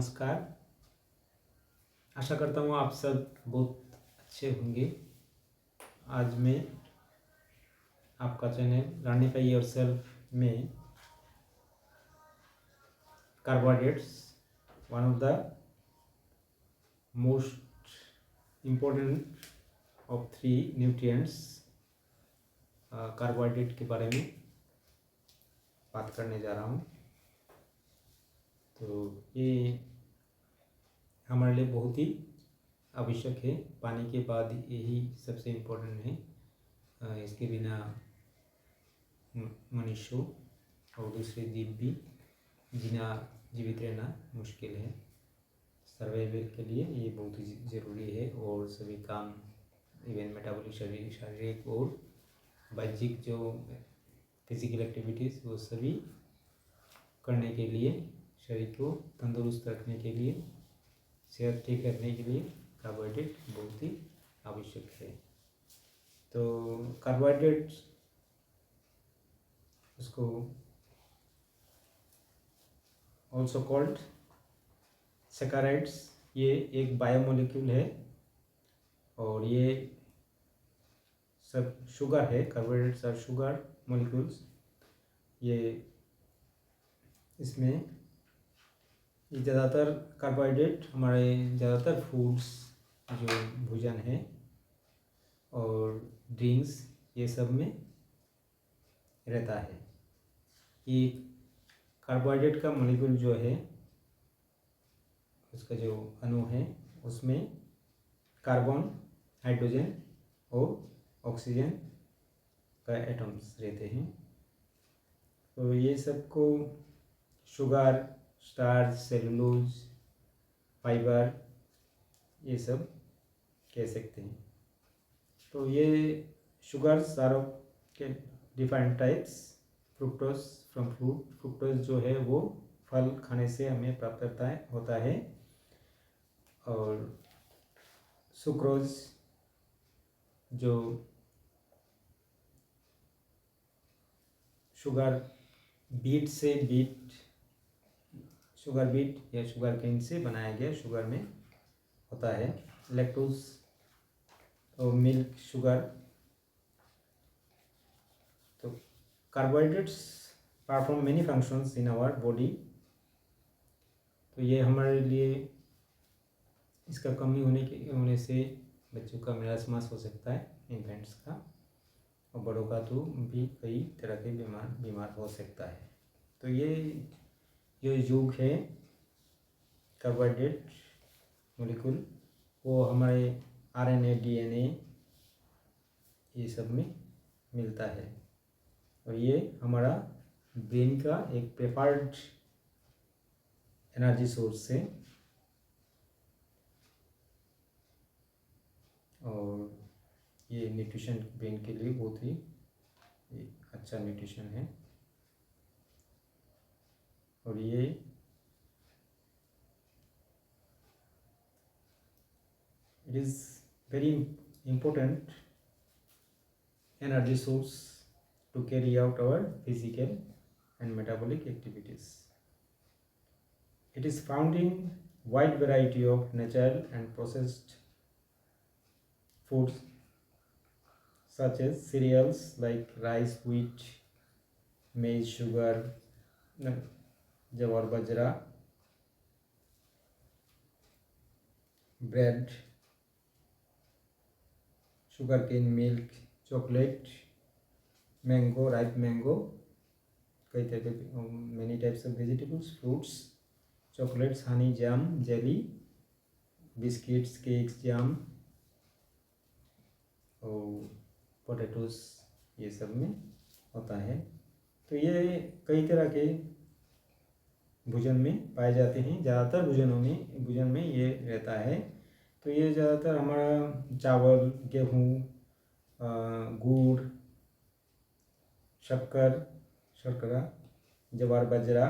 नमस्कार। आशा करता हूँ आप सब बहुत अच्छे होंगे। आज मैं आपका चैनल लर्निंग योरसेल्फ में carbohydrates one of the most important of 3 nutrients carbohydrate के बारे में बात करने जा रहा हूँ। तो ये हमारे लिए बहुत ही आवश्यक है। पानी के बाद यही सबसे इम्पोर्टेंट है। इसके बिना मनुष्य और दूसरे जीव भी जीवित रहना मुश्किल है। सर्वाइवल के लिए ये बहुत ही ज़रूरी है और सभी काम इवन मेटाबॉलिक शारीरिक और बाह्यिक जो फिजिकल एक्टिविटीज़ वो सभी करने के लिए, शरीर को तंदुरुस्त रखने के लिए, सेहत ठीक रखने के लिए कार्बोहाइड्रेट बहुत ही आवश्यक है। तो कार्बोहाइड्रेट उसको ऑल्सो कॉल्ड सैकराइड्स, ये एक बायोमोलिक्यूल है और ये सब शुगर है। Carbohydrates are sugar molecules. ये इसमें ज़्यादातर कार्बोहाइड्रेट हमारे ज़्यादातर फूड्स जो भोजन है और ड्रिंक्स ये सब में रहता है। ये कार्बोहाइड्रेट का मोलिक्यूल जो है उसका जो अणु है उसमें कार्बन, हाइड्रोजन और ऑक्सीजन का एटम्स रहते हैं। तो ये सबको शुगर, स्टार्च, सेलुलोज, फाइबर ये सब कह सकते हैं। तो ये शुगर्स आर के different types. Fructose from fruit, fructose जो है वो फल खाने से हमें प्राप्त होता है। और सुक्रोज जो शुगर बीट या शुगर केन से बनाया गया शुगर में होता है। लैक्टोज और मिल्क शुगर। तो carbohydrates perform many functions in our body. तो ये हमारे लिए इसका कमी होने से बच्चों का मेलास्मास हो सकता है, इन्फेंट्स का, और बड़ों का तो भी कई तरह के बीमार हो सकता है। तो ये जो युग है कार्बोहाइड्रेट मोलिक्यूल वो हमारे आरएनए, डीएनए ये सब में मिलता है और ये हमारा ब्रेन का एक प्रेफर्ड एनर्जी सोर्स है। और ये न्यूट्रिशन ब्रेन के लिए बहुत ही अच्छा न्यूट्रिशन है। और ये it is very important energy source to carry out our physical and metabolic activities. It is found in wide variety of natural and processed foods such as cereals like rice, wheat, maize, sugar, jawar, bajra, bread, sugarcane, milk, chocolate, mango, ripe mango, कई तरह के many types of vegetables, fruits, chocolates, honey, jam, jelly, biscuits, cakes, jam और potatoes ये सब में होता है। तो ये कई तरह के भोजन में पाए जाते हैं। ज़्यादातर भोजन में ये रहता है। तो ये ज़्यादातर हमारा चावल, गेहूँ, गुड़, शर्करा, जवार, बाजरा,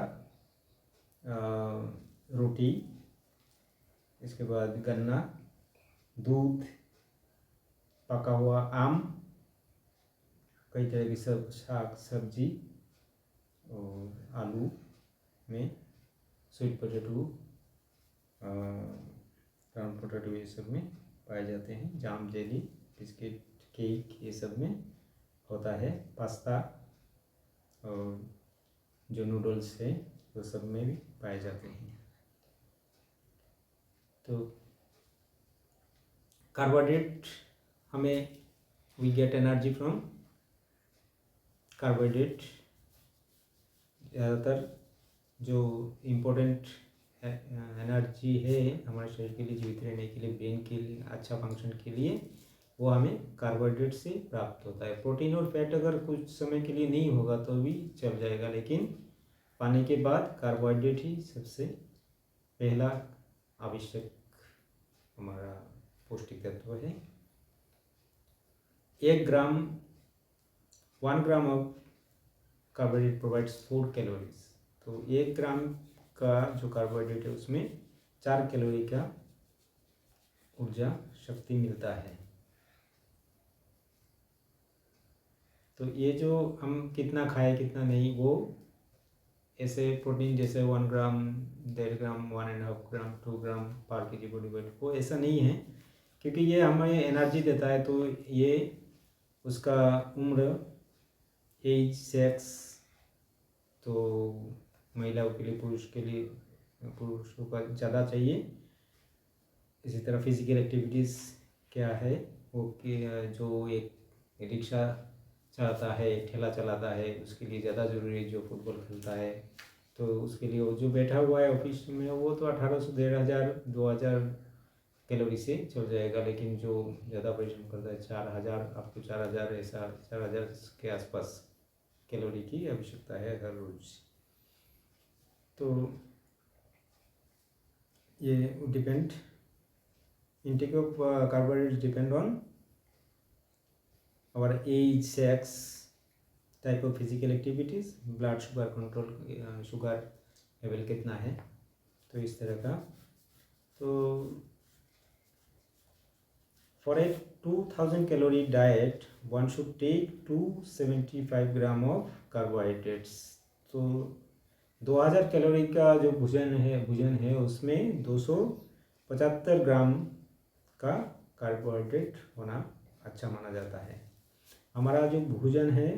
रोटी, इसके बाद गन्ना, दूध, पका हुआ आम, कई तरह की शाक सब्जी और आलू में स्वीट पोटैटो, ब्राउन पोटैटो ये सब में पाए जाते हैं। जाम, जेली, बिस्किट, केक ये सब में होता है। पास्ता और जो नूडल्स है वो सब में भी पाए जाते हैं। तो कार्बोहाइड्रेट हमें we get energy from carbohydrate. ज़्यादातर जो इम्पोर्टेंट एनर्जी है हमारे शरीर के लिए, जीवित रहने के लिए, ब्रेन के लिए, अच्छा फंक्शन के लिए, वो हमें कार्बोहाइड्रेट से प्राप्त होता है। प्रोटीन और फैट अगर कुछ समय के लिए नहीं होगा तो भी चल जाएगा, लेकिन पानी के बाद कार्बोहाइड्रेट ही सबसे पहला आवश्यक हमारा पौष्टिक तत्व है। 1 gram of carbohydrate provides 4 calories. तो 1 ग्राम का जो कार्बोहाइड्रेट है उसमें 4 कैलोरी का ऊर्जा शक्ति मिलता है। तो ये जो हम कितना खाए कितना नहीं, वो ऐसे प्रोटीन जैसे 1 ग्राम, 1.5 ग्राम, 1.5 ग्राम, 2 ग्राम पर केजी बॉडी वेट, वो ऐसा नहीं है, क्योंकि ये हमें एनर्जी देता है। तो ये उसका उम्र, एज, सेक्स, तो महिलाओं के लिए, पुरुषों का ज़्यादा चाहिए। इसी तरह फिजिकल एक्टिविटीज़ क्या है, वो जो एक रिक्शा चलाता है, ठेला चलाता है, उसके लिए ज़्यादा ज़रूरी है। जो फुटबॉल खेलता है तो उसके लिए, वो जो बैठा हुआ है ऑफिस में, वो तो 1800, 1500, 2000 कैलोरी से चल जाएगा। लेकिन जो ज़्यादा परिश्रम करता है 4000, आपको 4000, ऐसा 4000 के आसपास कैलोरी की आवश्यकता है हर रोज़। तो ये depend, intake of carbohydrates depend on our age, sex, type of physical activities, blood sugar control, sugar level कितना है, तो इस तरह का। तो for a 2000 calorie diet one should take 275 gram of carbohydrates। तो 2000 कैलोरी का जो भोजन है उसमें 275 ग्राम का कार्बोहाइड्रेट होना अच्छा माना जाता है। हमारा जो भोजन है,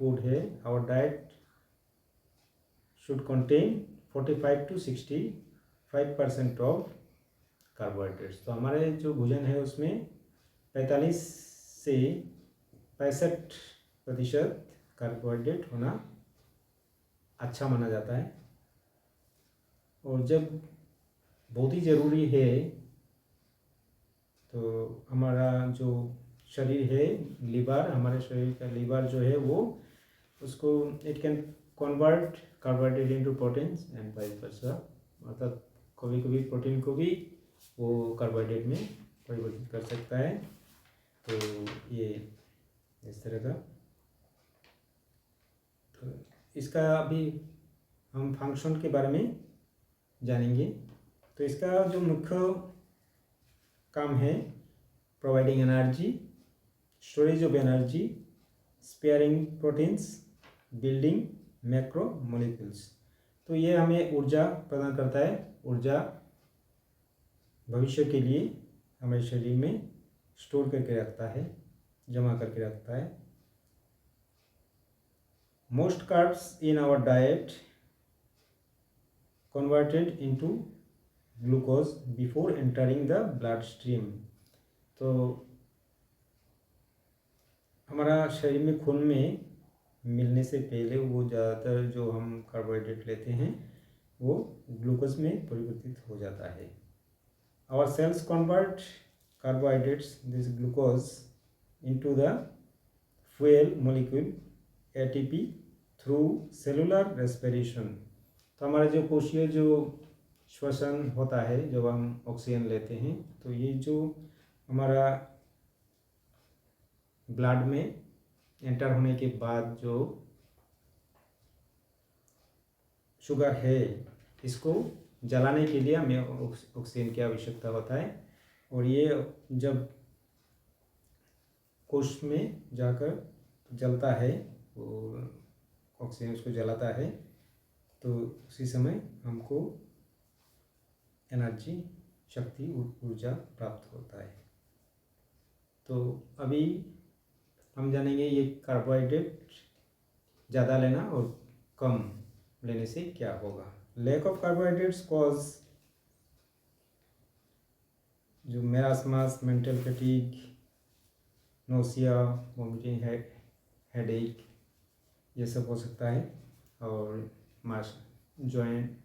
फूड है, our diet should contain 45 to 65% of carbohydrates. तो हमारे जो भोजन है उसमें 45 से 65% कार्बोहाइड्रेट होना अच्छा माना जाता है। और जब बहुत ही ज़रूरी है तो हमारा जो शरीर है, लीवर, हमारे शरीर का लीवर जो है वो उसको it can convert carbohydrate into proteins and vice versa. अर्थात कभी कभी प्रोटीन को भी वो कार्बोहाइड्रेट में परिवर्तित कर सकता है। तो ये इस तरह का। तो इसका अभी हम फंक्शन के बारे में जानेंगे। तो इसका जो मुख्य काम है, providing energy, storage of energy, sparing proteins, building macro molecules. तो ये हमें ऊर्जा प्रदान करता है। ऊर्जा भविष्य के लिए हमारे शरीर में स्टोर करके रखता है, जमा करके रखता है। Most carbs in our diet converted into glucose before entering the blood stream. तो हमारा शरीर में, खून में मिलने से पहले वो ज़्यादातर जो हम कार्बोहाइड्रेट लेते हैं वो ग्लूकोज में परिवर्तित हो जाता है। Our cells convert carbohydrates, this glucose, into the fuel molecule ATP through cellular respiration. तो हमारा जो कोशिकीय जो श्वसन होता है, जब हम ऑक्सीजन लेते हैं, तो ये जो हमारा ब्लड में एंटर होने के बाद जो शुगर है, इसको जलाने के लिए हमें ऑक्सीजन की आवश्यकता होता है। और ये जब कोश में जाकर जलता है, वो ऑक्सीजन उसको जलाता है, तो उसी समय हमको एनर्जी, शक्ति, ऊर्जा प्राप्त होता है। तो अभी हम जानेंगे ये कार्बोहाइड्रेट ज़्यादा लेना और कम लेने से क्या होगा। लैक ऑफ कार्बोहाइड्रेट्स कॉज जो marasmus, mental fatigue, nausea, vomiting, headache, ये सब हो सकता है। और जॉइंट,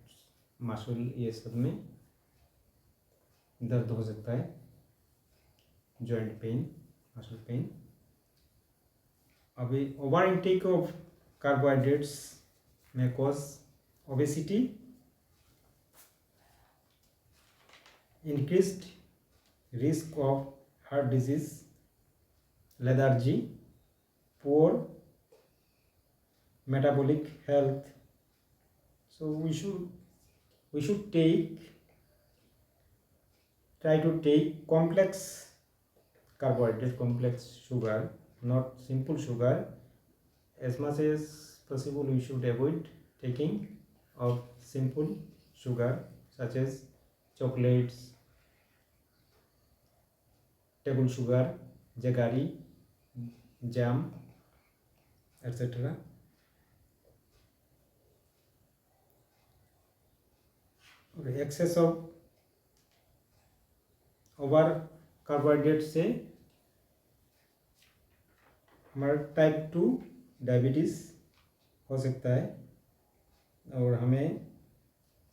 मसल, ये सब में दर्द हो सकता है, जॉइंट पेन, मसल पेन। अभी ओवर इंटेक ऑफ कार्बोहाइड्रेट्स में cause obesity, increased risk of heart disease, lethargy, poor metabolic health. So we should try to take complex carbohydrate, complex sugar, not simple sugar. As much as possible we should avoid taking of simple sugar such as chocolates, table sugar, jaggery, jam, etcetera. और excess of over carbohydrate से हमारा type 2 diabetes हो सकता है। और हमें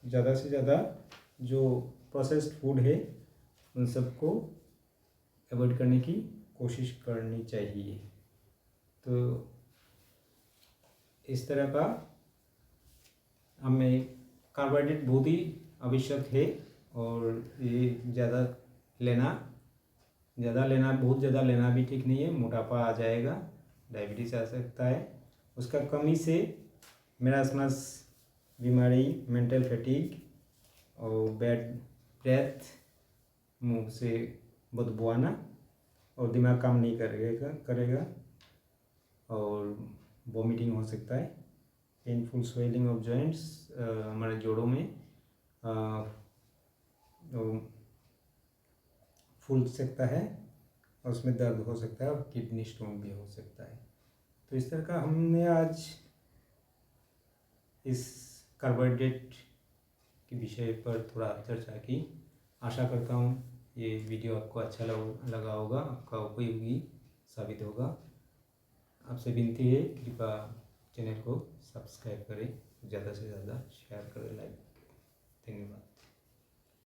ज़्यादा से ज़्यादा जो प्रोसेस्ड फूड है उन सबको अवॉइड करने की कोशिश करनी चाहिए। तो इस तरह का हमें कार्बोहाइड्रेट बहुत ही आवश्यक है। और ये बहुत ज़्यादा लेना भी ठीक नहीं है, मोटापा आ जाएगा, डायबिटीज़ आ सकता है। उसका कमी से मेरास्मस बीमारी, मेंटल फैटीग और बैड ब्रेथ, मुंह से बदबू आना और दिमाग काम नहीं करेगा और वॉमिटिंग हो सकता है। पेनफुल स्वेलिंग ऑफ जॉइंट्स, हमारे जोड़ों में फूल सकता है और उसमें दर्द हो सकता है और किडनी स्टोन भी हो सकता है। तो इस तरह का हमने आज इस कार्बोहाइड्रेट के विषय पर थोड़ा चर्चा की। आशा करता हूँ ये वीडियो आपको अच्छा लगा होगा, आपका उपयोगी साबित होगा। आपसे विनती है, कृपया चैनल को सब्सक्राइब करें, ज़्यादा से ज़्यादा शेयर करें, लाइक